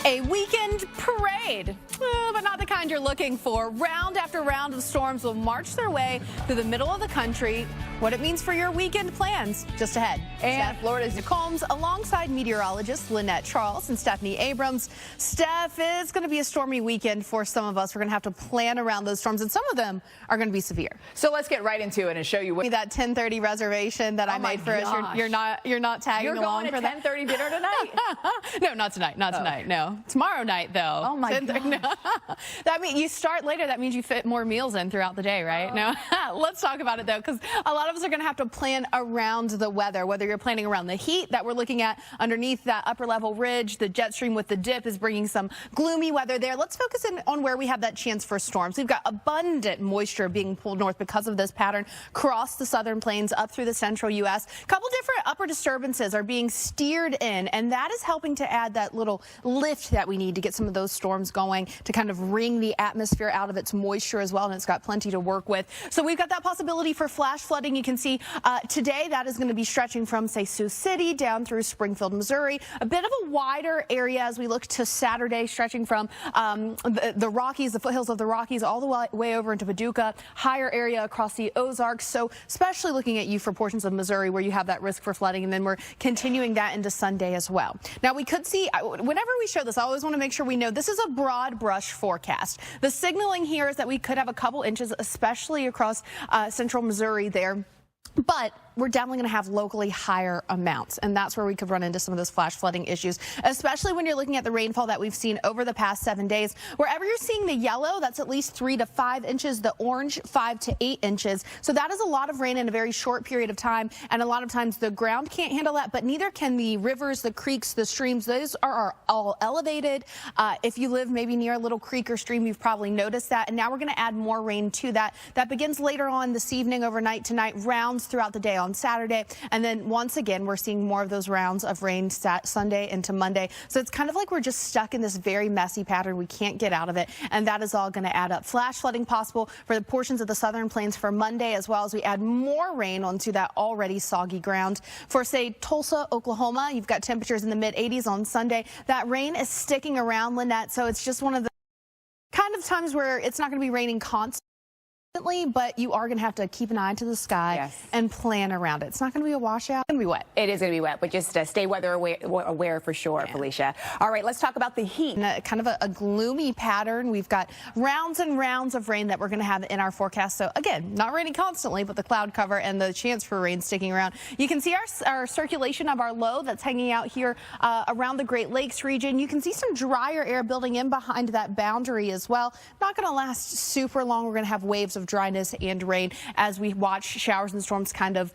A weekend parade, but not the kind you're looking for. Round after round of storms will march their way through the middle of the country. What it means for your weekend plans, just ahead. And Florida's Felicia Combs alongside meteorologists Lynette Charles and Stephanie Abrams. Steph, it's going to be a stormy weekend for some of us. We're going to have to plan around those storms, and some of them are going to be severe. So let's get right into it and show you what that 10:30 reservation that I made for us. You're not tagging along for that. You're going to 10:30 dinner tonight? No, not tonight. Not tonight. No, tomorrow night though. Oh my God. No. That means you start later. That means you fit more meals in throughout the day, right? No. Let's talk about it though, because a lot of us are going to have to plan around the weather. Whether you're planning around the heat that we're looking at underneath that upper level ridge, the jet stream with the dip is bringing some gloomy weather there. Let's focus in on where we have that chance for storms. We've got abundant moisture being pulled north because of this pattern across the southern plains up through the central U.S. A couple different upper disturbances are being steered in, and that is helping to add that little lift that we need to get some of those storms going, to kind of wring the atmosphere out of its moisture as well, and it's got plenty to work with. So we've got that possibility for flash flooding. You can see today that is going to be stretching from, say, Sioux City down through Springfield, Missouri. A bit of a wider area as we look to Saturday, stretching from the Rockies, the foothills of the Rockies, all the way over into Paducah, higher area across the Ozarks. So especially looking at you for portions of Missouri where you have that risk for flooding, and then we're continuing that into Sunday as well. Now we could see, whenever we show this, I always want to make sure we know this is a broad brush forecast. The signaling here is that we could have a couple inches, especially across central Missouri there. But we're definitely going to have locally higher amounts, and that's where we could run into some of those flash flooding issues, especially when you're looking at the rainfall that we've seen over the past 7 days. Wherever you're seeing the yellow, that's at least 3 to 5 inches, the orange 5 to 8 inches. So that is a lot of rain in a very short period of time, and a lot of times the ground can't handle that, but neither can the rivers, the creeks, the streams. Those are all elevated. If you live maybe near a little creek or stream, you've probably noticed that, and now we're going to add more rain to that. That begins later on this evening, overnight tonight, rounds throughout the day on Saturday, and then once again we're seeing more of those rounds of rain Sunday into Monday. So it's kind of like we're just stuck in this very messy pattern. We can't get out of it, and that is all going to add up. Flash flooding possible for the portions of the southern plains for Monday, as well as we add more rain onto that already soggy ground. For, say, Tulsa, Oklahoma, you've got temperatures in the mid-80s on Sunday. That rain is sticking around, Lynette, so it's just one of the kind of times where it's not going to be raining constantly, but you are going to have to keep an eye to the sky and plan around it. It's not going to be a washout. It's going to be wet. It is going to be wet, but just stay weather aware for sure, Felicia. All right, let's talk about the heat. Kind of a gloomy pattern. We've got rounds and rounds of rain that we're going to have in our forecast. So again, not raining constantly, but the cloud cover and the chance for rain sticking around. You can see our circulation of our low that's hanging out here around the Great Lakes region. You can see some drier air building in behind that boundary as well. Not going to last super long. We're going to have waves of dryness and rain as we watch showers and storms kind of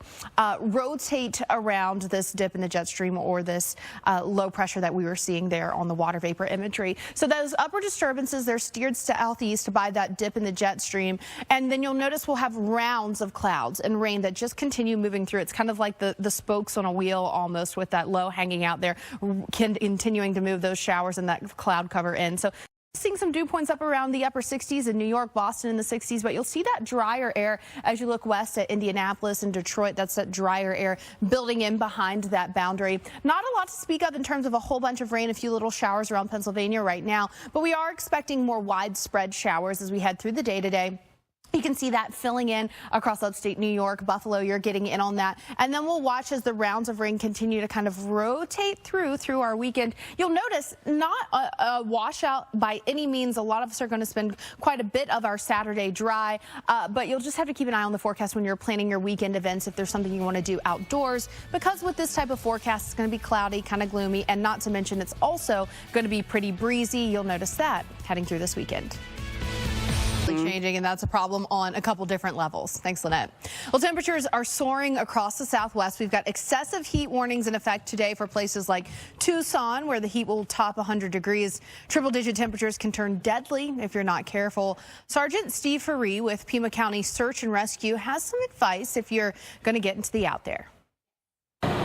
rotate around this dip in the jet stream, or this low pressure that we were seeing there on the water vapor imagery. So those upper disturbances, they're steered southeast by that dip in the jet stream, and then you'll notice we'll have rounds of clouds and rain that just continue moving through. It's kind of like the spokes on a wheel almost, with that low hanging out there, continuing to move those showers and that cloud cover in. So seeing some dew points up around the upper 60s in New York, Boston in the 60s, but you'll see that drier air as you look west at Indianapolis and Detroit. That's that drier air building in behind that boundary. Not a lot to speak of in terms of a whole bunch of rain, a few little showers around Pennsylvania right now, but we are expecting more widespread showers as we head through the day today. You can see that filling in across upstate New York, Buffalo. You're getting in on that. And then we'll watch as the rounds of rain continue to kind of rotate through our weekend. You'll notice not a washout by any means. A lot of us are going to spend quite a bit of our Saturday dry, but you'll just have to keep an eye on the forecast when you're planning your weekend events if there's something you want to do outdoors, because with this type of forecast, it's going to be cloudy, kind of gloomy, and not to mention it's also going to be pretty breezy. You'll notice that heading through this weekend. Changing, and that's a problem on a couple different levels. Thanks, Lynette. Well, temperatures are soaring across the Southwest. We've got excessive heat warnings in effect today for places like Tucson, where the heat will top 100 degrees. Triple-digit temperatures can turn deadly if you're not careful. Sergeant Steve Faree with Pima County Search and Rescue has some advice if you're going to get into the out there.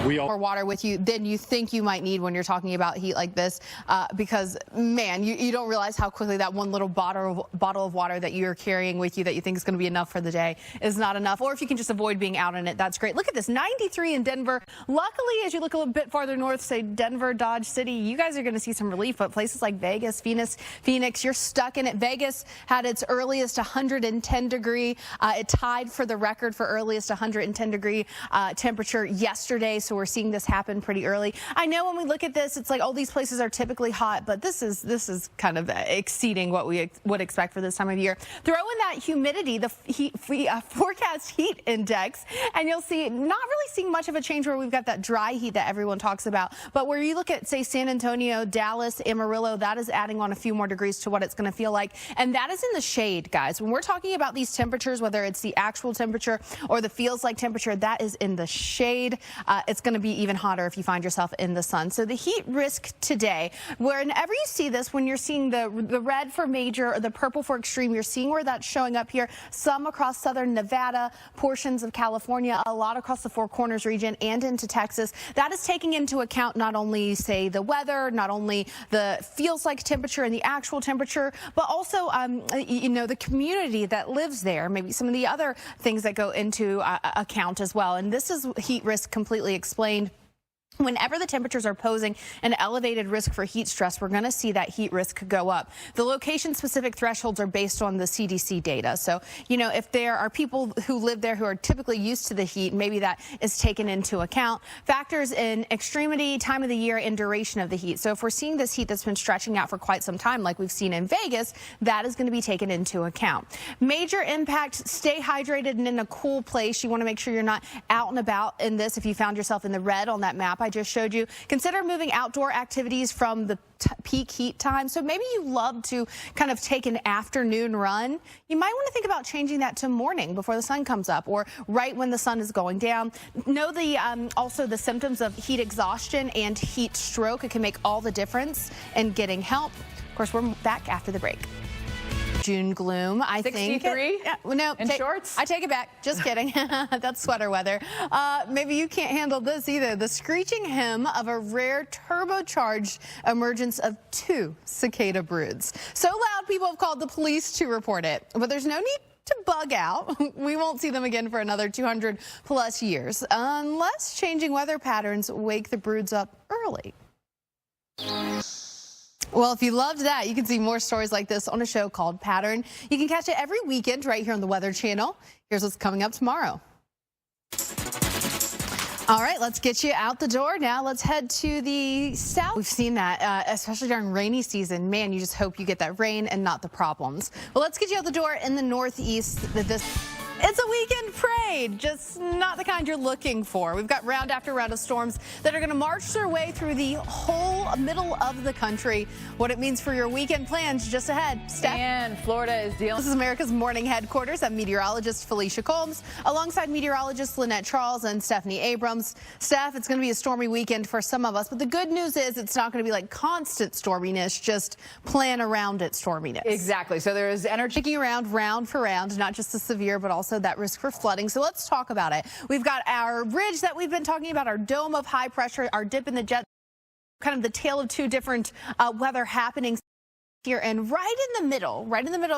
More water with you than you think you might need when you're talking about heat like this, because man, you don't realize how quickly that one little bottle of water that you're carrying with you that you think is going to be enough for the day is not enough. Or if you can just avoid being out in it, that's great. Look at this, 93 in Denver. Luckily, as you look a little bit farther north, say Denver, Dodge City, you guys are going to see some relief. But places like Vegas, Phoenix, you're stuck in it. Vegas had its earliest 110 degree. It tied for the record for earliest 110 degree temperature yesterday. So we're seeing this happen pretty early. I know when we look at this, it's like, oh, these places are typically hot, but this is kind of exceeding what we would expect for this time of year. Throw in that humidity, the forecast heat index, and you'll see not really seeing much of a change where we've got that dry heat that everyone talks about. But where you look at, say, San Antonio, Dallas, Amarillo, that is adding on a few more degrees to what it's going to feel like. And that is in the shade, guys. When we're talking about these temperatures, whether it's the actual temperature or the feels like temperature, that is in the shade. It's going to be even hotter if you find yourself in the sun. So the heat risk today, whenever you see this, when you're seeing the red for major or the purple for extreme, you're seeing where that's showing up here. Some across southern Nevada, portions of California, a lot across the Four Corners region and into Texas. That is taking into account not only, say, the weather, not only the feels like temperature and the actual temperature, but also, the community that lives there, maybe some of the other things that go into account as well. And this is heat risk completely explained. Whenever the temperatures are posing an elevated risk for heat stress, we're going to see that heat risk go up. The location-specific thresholds are based on the CDC data. So, if there are people who live there who are typically used to the heat, maybe that is taken into account. Factors in extremity, time of the year, and duration of the heat. So if we're seeing this heat that's been stretching out for quite some time, like we've seen in Vegas, that is going to be taken into account. Major impact, stay hydrated and in a cool place. You want to make sure you're not out and about in this. If you found yourself in the red on that map I just showed you, consider moving outdoor activities from the peak heat time. So maybe you love to kind of take an afternoon run. You might want to think about changing that to morning before the sun comes up or right when the sun is going down. Know also the symptoms of heat exhaustion and heat stroke. It can make all the difference in getting help. Of course, we're back after the break. June gloom, I 63? think. 63? No. In shorts? I take it back. Just kidding. That's sweater weather. Maybe you can't handle this either. The screeching hymn of a rare turbocharged emergence of 2 cicada broods. So loud, people have called the police to report it. But there's no need to bug out. We won't see them again for another 200 plus years, unless changing weather patterns wake the broods up early. Well, if you loved that, you can see more stories like this on a show called Pattern. You can catch it every weekend right here on the Weather Channel. Here's what's coming up tomorrow. All right, let's get you out the door now. Let's head to the south. We've seen that, especially during rainy season. Man, you just hope you get that rain and not the problems. Well, let's get you out the door in the northeast. It's a weekend parade, just not the kind you're looking for. We've got round after round of storms that are going to march their way through the whole middle of the country. What it means for your weekend plans just ahead. Steph? And Florida is dealing. This is America's Morning Headquarters. I'm meteorologist Felicia Combs, alongside meteorologists Lynette Charles and Stephanie Abrams. Steph, it's going to be a stormy weekend for some of us, but the good news is it's not going to be like constant storminess, just plan around it storminess. Exactly. So there is energy sticking around round for round, not just the severe, but also that risk for flooding. So let's talk about it. We've got our ridge that we've been talking about, our dome of high pressure, our dip in the jet, kind of the tale of two different weather happenings here, and right in the middle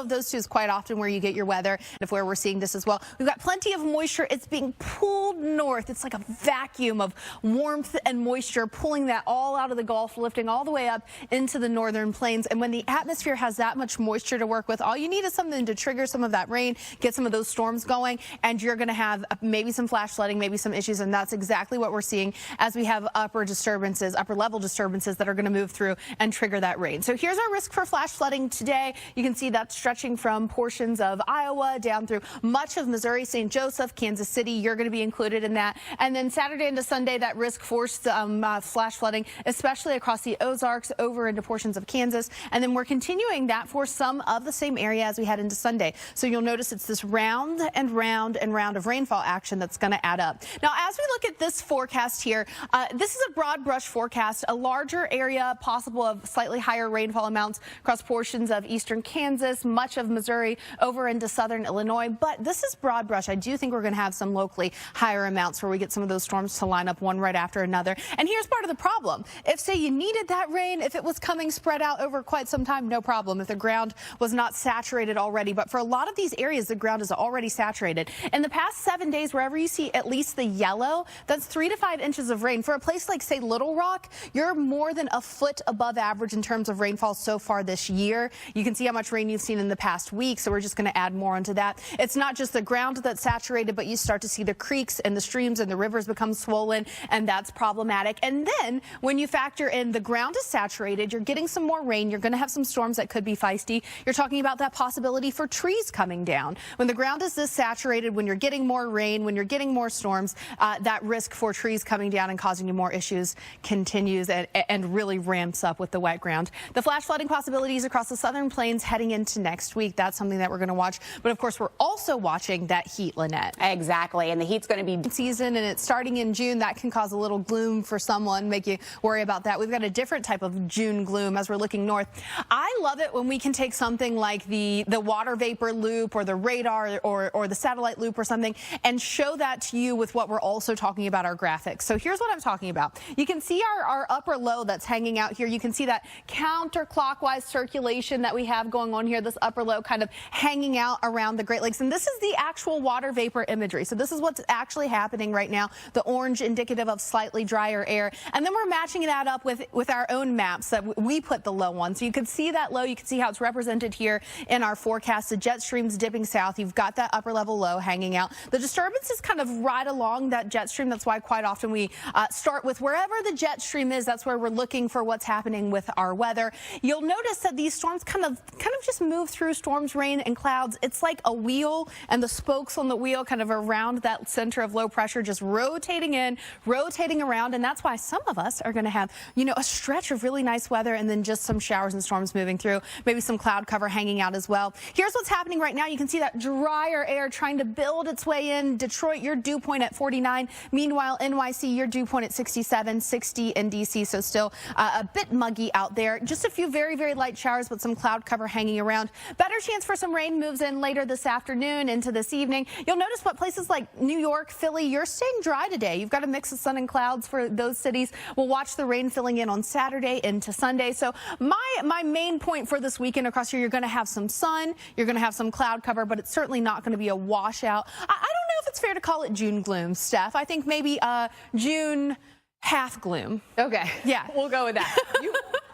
of those two is quite often where you get your weather, and where we're seeing this as well. We've got plenty of moisture. It's being pulled north. It's like a vacuum of warmth and moisture pulling that all out of the Gulf, lifting all the way up into the northern plains. And when the atmosphere has that much moisture to work with, all you need is something to trigger some of that rain, get some of those storms going, and you're going to have maybe some flash flooding, maybe some issues. And that's exactly what we're seeing as we have upper level disturbances that are going to move through and trigger that rain. So here's our risk for flash flooding today. You can see that stretching from portions of Iowa down through much of Missouri, St. Joseph, Kansas City. You're going to be included in that. And then Saturday into Sunday, that risk for flash flooding, especially across the Ozarks over into portions of Kansas. And then we're continuing that for some of the same area as we head into Sunday. So you'll notice it's this round and round and round of rainfall action that's going to add up. Now, as we look at this forecast here, this is a broad brush forecast, a larger area possible of slightly higher rainfall amounts across portions of eastern Kansas, much of Missouri, over into southern Illinois. But this is broad brush. I do think we're going to have some locally higher amounts where we get some of those storms to line up one right after another. And here's part of the problem. If, say, you needed that rain, if it was coming spread out over quite some time, no problem. If the ground was not saturated already. But for a lot of these areas, the ground is already saturated. In the past 7 days, wherever you see at least the yellow, that's 3 to 5 inches of rain. For a place like, say, Little Rock, you're more than a foot above average in terms of rainfall so far this year. You can see how much rain you've seen in the past week, so we're just going to add more onto that. It's not just the ground that's saturated, but you start to see the creeks and the streams and the rivers become swollen, and that's problematic. And then when you factor in the ground is saturated, you're getting some more rain. You're going to have some storms that could be feisty. You're talking about that possibility for trees coming down. When the ground is this saturated, when you're getting more rain, when you're getting more storms, that risk for trees coming down and causing you more issues continues and really ramps up with the wet ground. The flash flooding possibilities across the southern plains heading into next week. That's something that we're going to watch. But of course, we're also watching that heat, Lynette. Exactly. And the heat's going to be season, and it's starting in June. That can cause a little gloom for someone, make you worry about that. We've got a different type of June gloom as we're looking north. I love it when we can take something like the water vapor loop or the radar or the satellite loop or something and show that to you with what we're also talking about our graphics. So here's what I'm talking about. You can see our upper low that's hanging out here. You can see that counterclockwise circulation that we have going on here, this upper low kind of hanging out around the Great Lakes. And this is the actual water vapor imagery. So this is what's actually happening right now. The orange indicative of slightly drier air. And then we're matching that up with our own maps that we put the low on. So you can see that low. You can see how it's represented here in our forecast. The jet stream's dipping south. You've got that upper level low hanging out. The disturbance is kind of right along that jet stream. That's why quite often we start with wherever the jet stream is. That's where we're looking for what's happening with our weather. You'll notice that these storms kind of just move through storms, rain, and clouds. It's like a wheel, and the spokes on the wheel kind of around that center of low pressure, just rotating in, rotating around. And that's why some of us are going to have, a stretch of really nice weather and then just some showers and storms moving through, maybe some cloud cover hanging out as well. Here's what's happening right now. You can see that drier air trying to build its way in. Detroit, your dew point at 49. Meanwhile, NYC, your dew point at 67, 60 in DC. So still a bit muggy out there. Just a few very, very light showers with some cloud cover hanging around. Better chance for some rain moves in later this afternoon into this evening. You'll notice what places like New York, Philly, you're staying dry today. You've got a mix of sun and clouds for those cities. We'll watch the rain filling in on Saturday into Sunday. So my main point for this weekend across here, you're going to have some sun, you're going to have some cloud cover, but it's certainly not going to be a washout. I don't know if it's fair to call it June gloom, Steph. I think maybe June half gloom. Okay. Yeah. We'll go with that.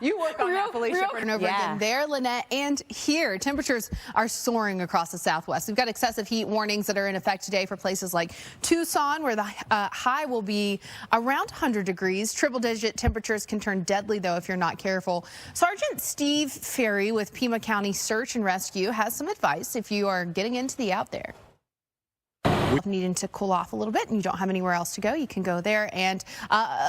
You work on that, Felicia. Over and over again there, Lynette. And here, temperatures are soaring across the Southwest. We've got excessive heat warnings that are in effect today for places like Tucson, where the high will be around 100 degrees. Triple-digit temperatures can turn deadly, though, if you're not careful. Sergeant Steve Ferry with Pima County Search and Rescue has some advice if you are getting into the out there. Needing to cool off a little bit and you don't have anywhere else to go, you can go there, and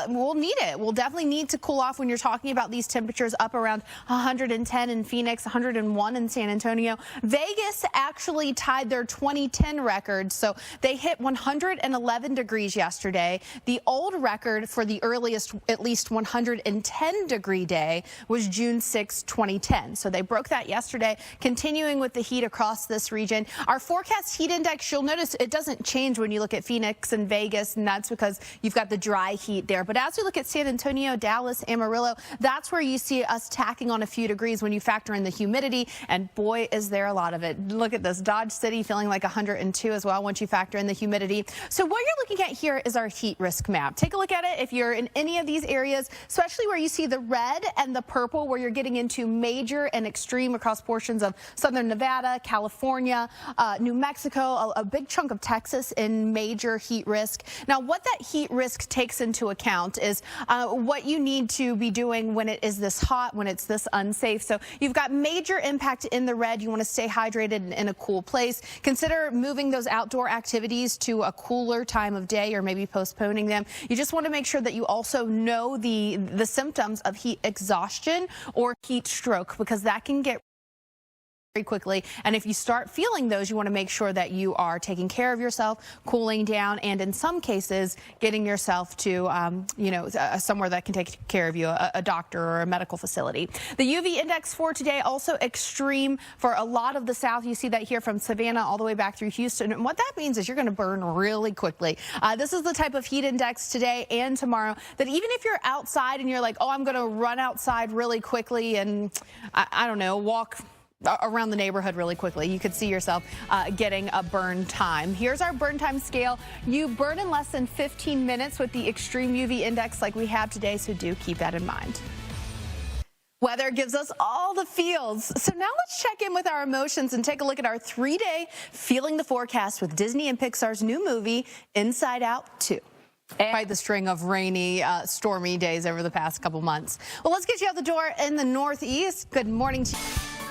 we'll need it. We'll definitely need to cool off when you're talking about these temperatures up around 110 in Phoenix, 101 in San Antonio. Vegas actually tied their 2010 record, so they hit 111 degrees yesterday. The old record for the earliest at least 110 degree day was June 6, 2010. So they broke that yesterday, continuing with the heat across this region. Our forecast heat index, you'll notice it doesn't change when you look at Phoenix and Vegas, and that's because you've got the dry heat there. But as we look at San Antonio, Dallas, Amarillo, that's where you see us tacking on a few degrees when you factor in the humidity, and boy, is there a lot of it. Look at this, Dodge City feeling like 102 as well once you factor in the humidity. So what you're looking at here is our heat risk map. Take a look at it if you're in any of these areas, especially where you see the red and the purple, where you're getting into major and extreme across portions of southern Nevada, California, New Mexico, a big chunk of Texas in major heat risk. Now, what that heat risk takes into account is what you need to be doing when it is this hot, when it's this unsafe. So you've got major impact in the red. You want to stay hydrated in a cool place. Consider moving those outdoor activities to a cooler time of day or maybe postponing them. You just want to make sure that you also know the symptoms of heat exhaustion or heat stroke, because that can get very quickly. And if you start feeling those, you want to make sure that you are taking care of yourself, cooling down, and in some cases, getting yourself to, somewhere that can take care of you, a doctor or a medical facility. The UV index for today also extreme for a lot of the south. You see that here from Savannah all the way back through Houston. And what that means is you're going to burn really quickly. This is the type of heat index today and tomorrow that even if you're outside and you're like, oh, I'm going to run outside really quickly and I don't know, walk around the neighborhood really quickly, you could see yourself getting a burn time. Here's our burn time scale. You burn in less than 15 minutes with the extreme UV index like we have today, so do keep that in mind. Weather gives us all the feels. So now let's check in with our emotions and take a look at our 3-day Feeling the Forecast with Disney and Pixar's new movie, Inside Out 2. Quite the string of rainy, stormy days over the past couple months. Well, let's get you out the door in the Northeast. Good morning to you.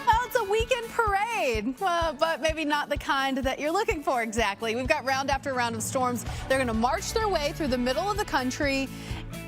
Well, it's a weekend parade, but maybe not the kind that you're looking for exactly. We've got round after round of storms. They're going to march their way through the middle of the country.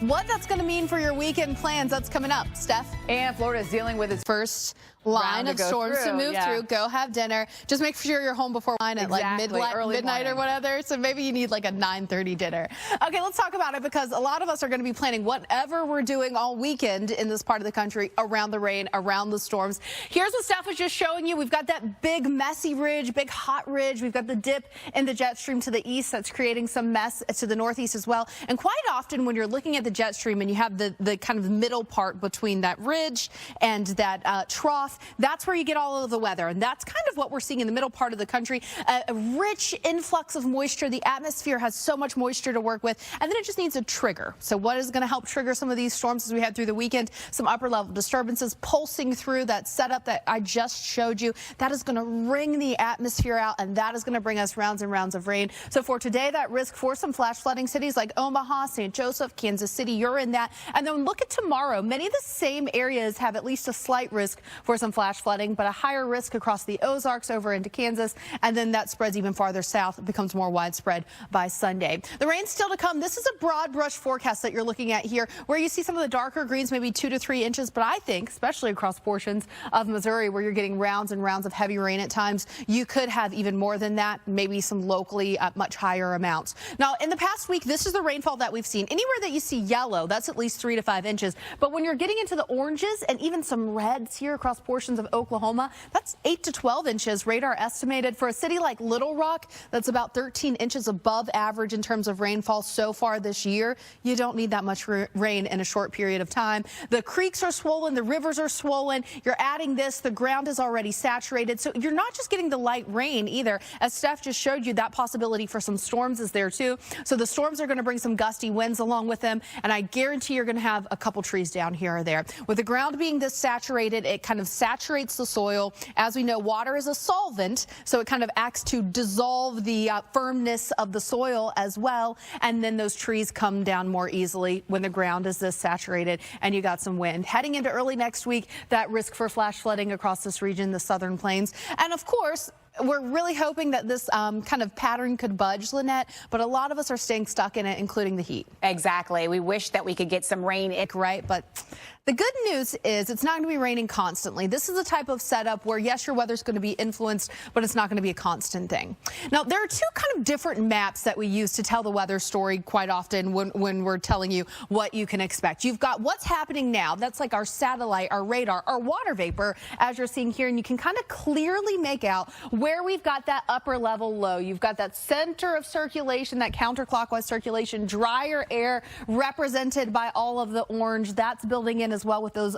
What that's going to mean for your weekend plans, that's coming up. Steph? And Florida is dealing with its first line of storms to move through. Go have dinner. Just make sure you're home before line at like midnight or whatever. So maybe you need like a 9:30 dinner. Okay, let's talk about it because a lot of us are going to be planning whatever we're doing all weekend in this part of the country around the rain, around the storms. Here's what Steph was just showing you. We've got that big messy ridge, big hot ridge. We've got the dip in the jet stream to the east that's creating some mess to the northeast as well. And quite often when you're looking at the jet stream and you have the kind of middle part between that ridge and that trough, that's where you get all of the weather. And that's kind of what we're seeing in the middle part of the country. A rich influx of moisture. The atmosphere has so much moisture to work with. And then it just needs a trigger. So what is going to help trigger some of these storms as we head through the weekend? Some upper level disturbances pulsing through that setup that I just showed you. That is going to wring the atmosphere out, and that is going to bring us rounds and rounds of rain. So for today, that risk for some flash flooding cities like Omaha, St. Joseph, Kansas City, you're in that. And then look at tomorrow. Many of the same areas have at least a slight risk for some flash flooding, but a higher risk across the Ozarks over into Kansas. And then that spreads even farther south. It becomes more widespread by Sunday. The rain's still to come. This is a broad brush forecast that you're looking at here, where you see some of the darker greens, maybe 2 to 3 inches. But I think, especially across portions of Missouri, where you're getting rounds and rounds of heavy rain at times, you could have even more than that, maybe some locally much higher amounts. Now, in the past week, this is the rainfall that we've seen. Anywhere that you see yellow, that's at least 3 to 5 inches. But when you're getting into the oranges and even some reds here across portions of Oklahoma, that's 8 to 12 inches. Radar estimated for a city like Little Rock, that's about 13 inches above average in terms of rainfall so far this year. You don't need that much rain in a short period of time. The creeks are swollen, the rivers are swollen. You're adding this, the ground is already saturated. So you're not just getting the light rain either. As Steph just showed you, that possibility for some storms is there too. So the storms are going to bring some gusty winds along with them. And I guarantee you're going to have a couple trees down here or there. With the ground being this saturated, it kind of saturates the soil. As we know, water is a solvent, so it kind of acts to dissolve the firmness of the soil as well. And then those trees come down more easily when the ground is this saturated and you got some wind. Heading into early next week, that risk for flash flooding across this region, the southern plains. And of course, we're really hoping that this kind of pattern could budge, Lynette, but a lot of us are staying stuck in it, including the heat. Exactly. We wish that we could get some rain. Right, but the good news is it's not going to be raining constantly. This is the type of setup where, yes, your weather's going to be influenced, but it's not going to be a constant thing. Now, there are two kind of different maps that we use to tell the weather story quite often when we're telling you what you can expect. You've got what's happening now. That's like our satellite, our radar, our water vapor, as you're seeing here, and you can kind of clearly make out where we've got that upper level low. You've got that center of circulation, that counterclockwise circulation, drier air represented by all of the orange. That's building in as well with those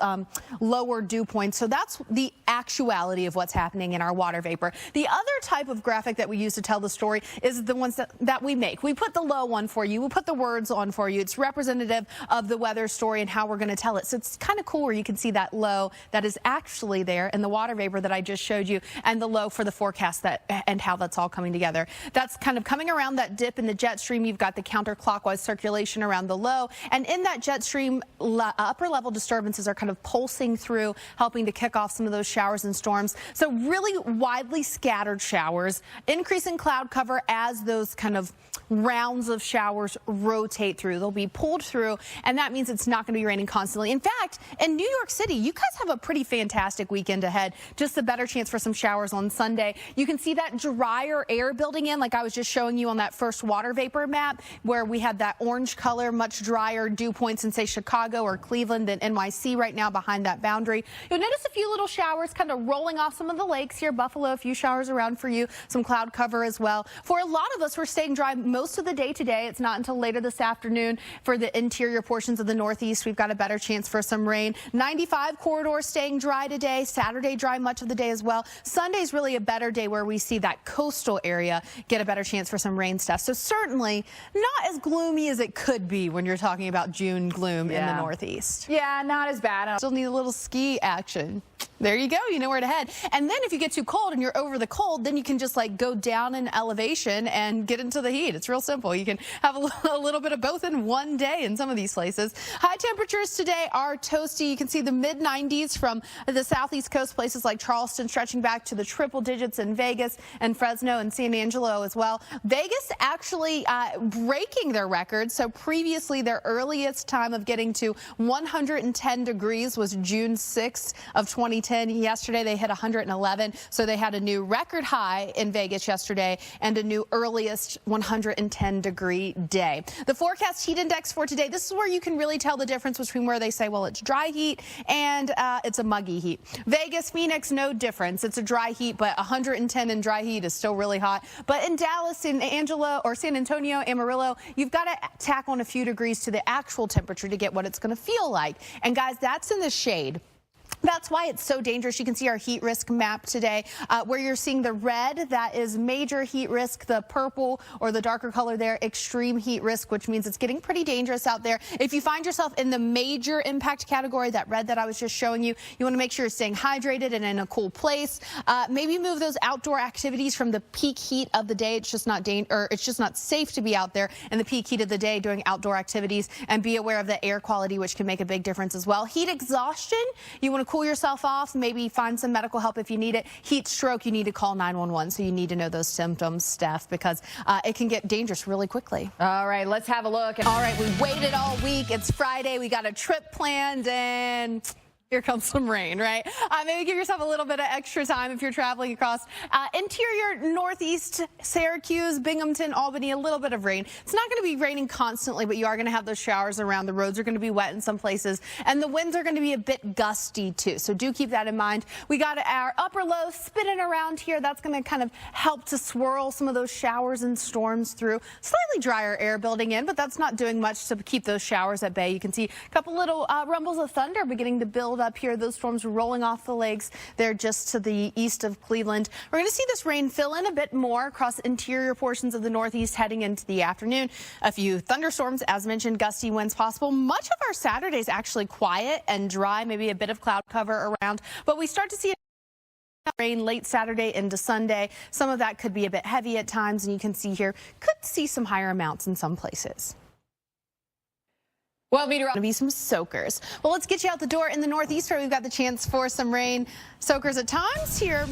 lower dew points. So that's the actuality of what's happening in our water vapor. The other type of graphic that we use to tell the story is the ones that we make. We put the low on for you. We put the words on for you. It's representative of the weather story and how we're going to tell it. So it's kind of cool where you can see that low that is actually there in the water vapor that I just showed you, and the low for the forecast and how that's all coming together. That's kind of coming around that dip in the jet stream. You've got the counterclockwise circulation around the low, and in that jet stream, upper level disturbances are kind of pulsing through, helping to kick off some of those showers and storms. So really widely scattered showers, increasing cloud cover as those kind of rounds of showers rotate through. They'll be pulled through, and that means it's not going to be raining constantly. In fact, in New York City, you guys have a pretty fantastic weekend ahead. Just a better chance for some showers on Sunday. You can see that drier air building in, like I was just showing you on that first water vapor map, where we had that orange color, much drier dew points in, say, Chicago or Cleveland than NYC right now behind that boundary. You'll notice a few little showers kind of rolling off some of the lakes here. Buffalo, a few showers around for you. Some cloud cover as well. For a lot of us, we're staying dry most of the day today. It's not until later this afternoon. For the interior portions of the Northeast, we've got a better chance for some rain. 95 corridor staying dry today. Saturday dry much of the day as well. Sunday's really a better day where we see that coastal area get a better chance for some rain stuff. So certainly not as gloomy as it could be when you're talking about June gloom in the Northeast. Yeah, not as bad. Still need a little ski action. There you go. You know where to head. And then if you get too cold and you're over the cold, then you can just like go down in elevation and get into the heat. It's real simple. You can have a little bit of both in one day in some of these places. High temperatures today are toasty. You can see the mid 90s from the southeast coast, places like Charleston, stretching back to the triple digits in Vegas and Fresno and San Angelo as well. Vegas actually breaking their record. So previously their earliest time of getting to 110 degrees was June 6th of 2010. Yesterday they hit 111, so they had a new record high in Vegas yesterday and a new earliest 110-degree day. The forecast heat index for today, this is where you can really tell the difference between where they say, well, it's dry heat and it's a muggy heat. Vegas, Phoenix, no difference. It's a dry heat, but 110 in dry heat is still really hot. But in Dallas, San Antonio, Amarillo, you've got to tack on a few degrees to the actual temperature to get what it's going to feel like. And guys, that's in the shade. That's why it's so dangerous. You can see our heat risk map today, where you're seeing the red, that is major heat risk, the purple or the darker color there, extreme heat risk, which means it's getting pretty dangerous out there. If you find yourself in the major impact category, that red that I was just showing you, you want to make sure you're staying hydrated and in a cool place. Maybe move those outdoor activities from the peak heat of the day. It's just not it's just not safe to be out there in the peak heat of the day doing outdoor activities, and be aware of the air quality, which can make a big difference as well. Heat exhaustion, you want to cool yourself off, maybe find some medical help if you need it. Heat stroke, you need to call 911. So you need to know those symptoms, Steph, because it can get dangerous really quickly. All right, let's have a look. All right, we waited all week. It's Friday. We got a trip planned, and here comes some rain, right? Maybe give yourself a little bit of extra time if you're traveling across interior Northeast, Syracuse, Binghamton, Albany, a little bit of rain. It's not going to be raining constantly, but you are going to have those showers around. The roads are going to be wet in some places, and the winds are going to be a bit gusty too. So do keep that in mind. We got our upper low spinning around here. That's going to kind of help to swirl some of those showers and storms through. Slightly drier air building in, but that's not doing much to keep those showers at bay. You can see a couple little rumbles of thunder beginning to build up here. Those storms rolling off the lakes there just to the east of Cleveland. We're going to see this rain fill in a bit more across interior portions of the Northeast heading into the afternoon. A few thunderstorms, as mentioned, gusty winds possible. Much of our Saturday is actually quiet and dry, maybe a bit of cloud cover around, but we start to see rain late Saturday into Sunday. Some of that could be a bit heavy at times, and you can see here, could see some higher amounts in some places. Well, going to be some soakers. Well, let's get you out the door in the Northeast, where we've got the chance for some rain. Soakers at times here.